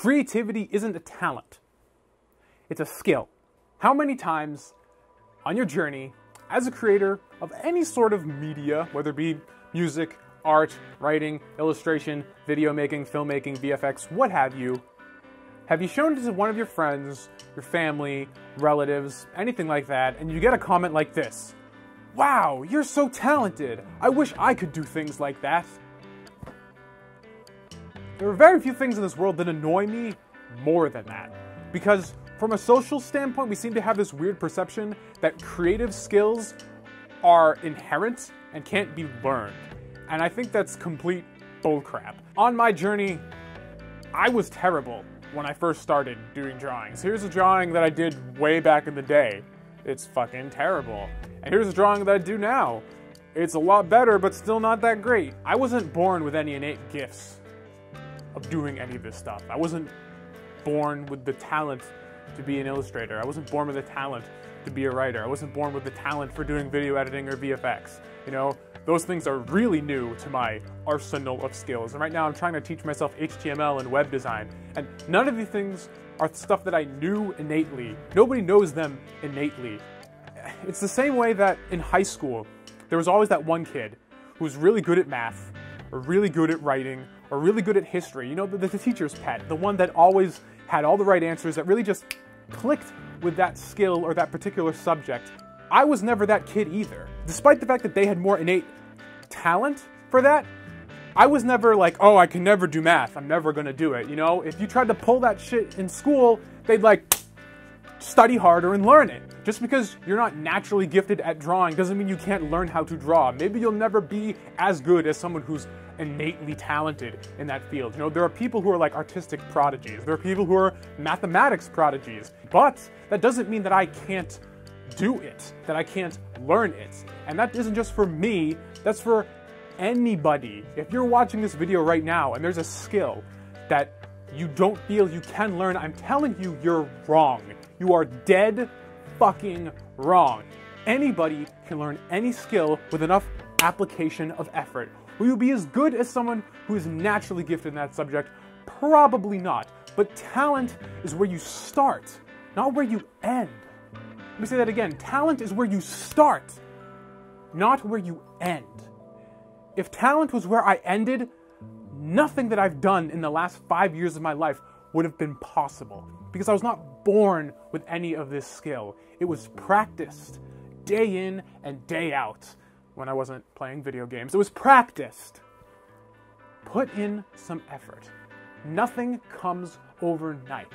Creativity isn't a talent. It's a skill. How many times on your journey as a creator of any sort of media, whether it be music, art, writing, illustration, video making, filmmaking, VFX, what have you shown it to one of your friends, your family, relatives, anything like that, and you get a comment like this: "Wow, you're so talented. I wish I could do things like that." There are very few things in this world that annoy me more than that. Because from a social standpoint, we seem to have this weird perception that creative skills are inherent and can't be learned. And I think that's complete bullcrap. On my journey, I was terrible when I first started doing drawings. Here's a drawing that I did way back in the day. It's fucking terrible. And here's a drawing that I do now. It's a lot better, but still not that great. I wasn't born with any innate gifts of doing any of this stuff. I wasn't born with the talent to be an illustrator. I wasn't born with the talent to be a writer. I wasn't born with the talent for doing video editing or VFX. You know, those things are really new to my arsenal of skills. And right now I'm trying to teach myself HTML and web design. And none of these things are stuff that I knew innately. Nobody knows them innately. It's the same way that in high school, there was always that one kid who was really good at math, or really good at writing, or really good at history. You know, the teacher's pet, the one that always had all the right answers, that really just clicked with that skill or that particular subject. I was never that kid either. Despite the fact that they had more innate talent for that, I was never like, oh, I can never do math, I'm never gonna do it. You know, if you tried to pull that shit in school, they'd like, study harder and learn it. Just because you're not naturally gifted at drawing doesn't mean you can't learn how to draw. Maybe you'll never be as good as someone who's innately talented in that field. You know, there are people who are like artistic prodigies. There are people who are mathematics prodigies. But that doesn't mean that I can't do it, that I can't learn it. And that isn't just for me, that's for anybody. If you're watching this video right now and there's a skill that you don't feel you can learn, I'm telling you, you're wrong. You are dead fucking wrong. Anybody can learn any skill with enough application of effort. Will you be as good as someone who is naturally gifted in that subject? Probably not. But talent is where you start, not where you end. Let me say that again. Talent is where you start, not where you end. If talent was where I ended, nothing that I've done in the last 5 years of my life would have been possible, because I was not born with any of this skill. It was practiced day in and day out when I wasn't playing video games. It was practiced. Put in some effort. Nothing comes overnight.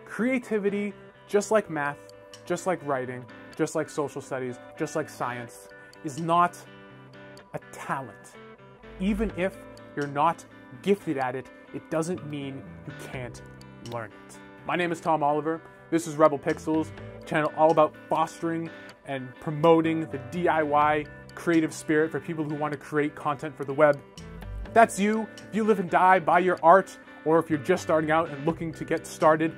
Creativity, just like math, just like writing, just like social studies, just like science, is not a talent. Even if you're not gifted at it, it doesn't mean you can't learn it. My name is Tom Oliver. This is Rebel Pixels, a channel all about fostering and promoting the DIY creative spirit for people who want to create content for the web. If that's you, if you live and die by your art, or if you're just starting out and looking to get started,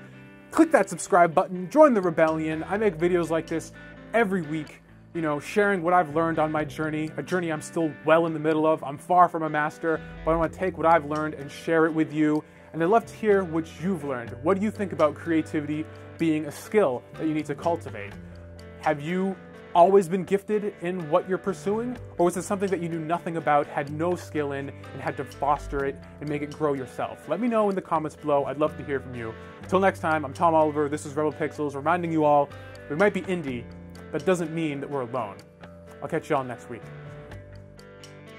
click that subscribe button, join the rebellion. I make videos like this every week, you know, sharing what I've learned on my journey, a journey I'm still well in the middle of. I'm far from a master, but I want to take what I've learned and share it with you. And I'd love to hear what you've learned. What do you think about creativity being a skill that you need to cultivate? Have you always been gifted in what you're pursuing? Or was it something that you knew nothing about, had no skill in, and had to foster it and make it grow yourself? Let me know in the comments below. I'd love to hear from you. Until next time, I'm Tom Oliver. This is Rebel Pixels, reminding you all, we might be indie, but doesn't mean that we're alone. I'll catch y'all next week.